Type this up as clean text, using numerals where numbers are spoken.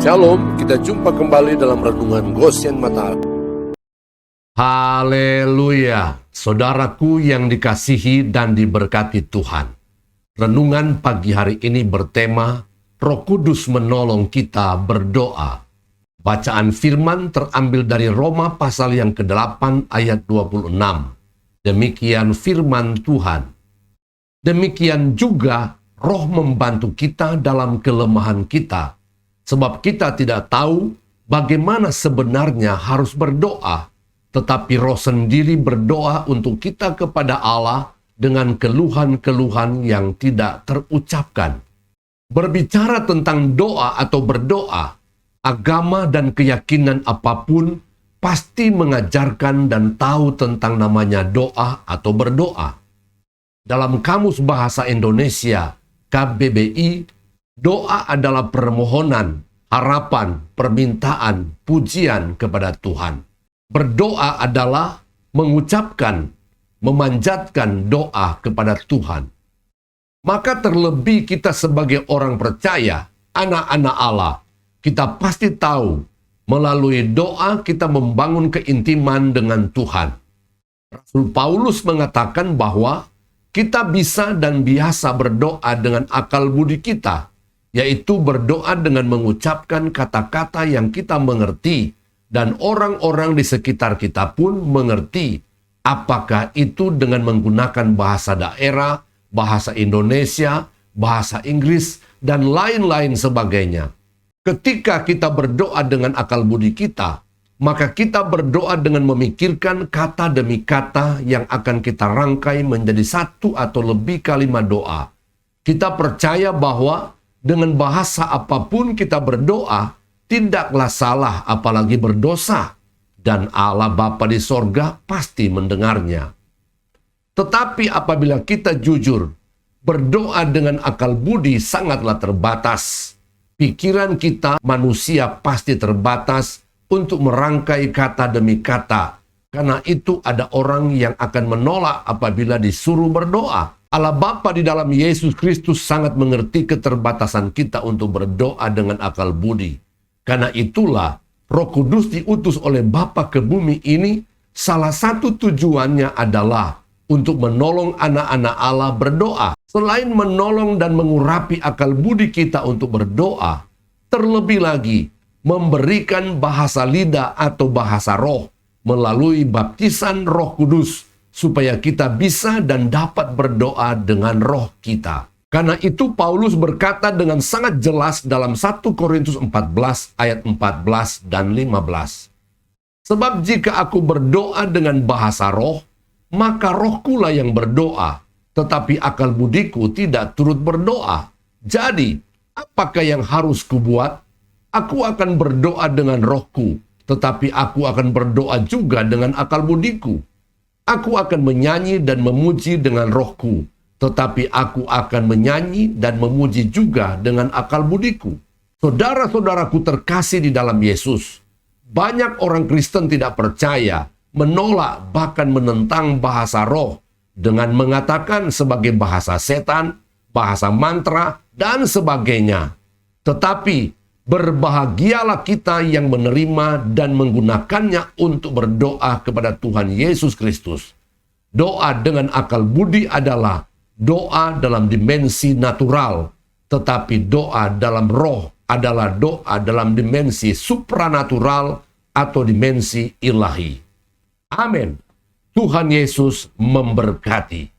Shalom, kita jumpa kembali dalam Renungan Gosyen Mata. Haleluya, saudaraku yang dikasihi dan diberkati Tuhan. Renungan pagi hari ini bertema, Roh Kudus menolong kita berdoa. Bacaan firman terambil dari Roma pasal yang ke-8 ayat 26. Demikian firman Tuhan. Demikian juga Roh membantu kita dalam kelemahan kita, sebab kita tidak tahu bagaimana sebenarnya harus berdoa, tetapi Roh sendiri berdoa untuk kita kepada Allah dengan keluhan-keluhan yang tidak terucapkan. Berbicara tentang doa atau berdoa, agama dan keyakinan apapun pasti mengajarkan dan tahu tentang namanya doa atau berdoa. Dalam Kamus Bahasa Indonesia, KBBI, doa adalah permohonan, harapan, permintaan, pujian kepada Tuhan. Berdoa adalah mengucapkan, memanjatkan doa kepada Tuhan. Maka terlebih kita sebagai orang percaya, anak-anak Allah, kita pasti tahu melalui doa kita membangun keintiman dengan Tuhan. Rasul Paulus mengatakan bahwa kita bisa dan biasa berdoa dengan akal budi kita, yaitu berdoa dengan mengucapkan kata-kata yang kita mengerti, dan orang-orang di sekitar kita pun mengerti. Apakah itu dengan menggunakan bahasa daerah, bahasa Indonesia, bahasa Inggris, dan lain-lain sebagainya. Ketika kita berdoa dengan akal budi kita, maka kita berdoa dengan memikirkan kata demi kata yang akan kita rangkai menjadi satu atau lebih kalimat doa. Kita percaya bahwa dengan bahasa apapun kita berdoa, tidaklah salah apalagi berdosa, dan Allah Bapa di sorga pasti mendengarnya. Tetapi apabila kita jujur, berdoa dengan akal budi sangatlah terbatas. Pikiran kita manusia pasti terbatas untuk merangkai kata demi kata. Karena itu ada orang yang akan menolak apabila disuruh berdoa. Allah Bapa di dalam Yesus Kristus sangat mengerti keterbatasan kita untuk berdoa dengan akal budi. Karena itulah Roh Kudus diutus oleh Bapa ke bumi ini, salah satu tujuannya adalah untuk menolong anak-anak Allah berdoa. Selain menolong dan mengurapi akal budi kita untuk berdoa, terlebih lagi memberikan bahasa lidah atau bahasa roh melalui baptisan Roh Kudus, supaya kita bisa dan dapat berdoa dengan roh kita. Karena itu Paulus berkata dengan sangat jelas dalam 1 Korintus 14 ayat 14 dan 15. Sebab jika aku berdoa dengan bahasa roh, maka rohkulah yang berdoa, tetapi akal budiku tidak turut berdoa. Jadi, apakah yang harus kubuat? Aku akan berdoa dengan rohku, tetapi aku akan berdoa juga dengan akal budiku. Aku akan menyanyi dan memuji dengan rohku, tetapi aku akan menyanyi dan memuji juga dengan akal budiku. Saudara-saudaraku terkasih di dalam Yesus, banyak orang Kristen tidak percaya, menolak bahkan menentang bahasa roh dengan mengatakan sebagai bahasa setan, bahasa mantra, dan sebagainya. Tetapi berbahagialah kita yang menerima dan menggunakannya untuk berdoa kepada Tuhan Yesus Kristus. Doa dengan akal budi adalah doa dalam dimensi natural, tetapi doa dalam roh adalah doa dalam dimensi supranatural atau dimensi ilahi. Amin. Tuhan Yesus memberkati.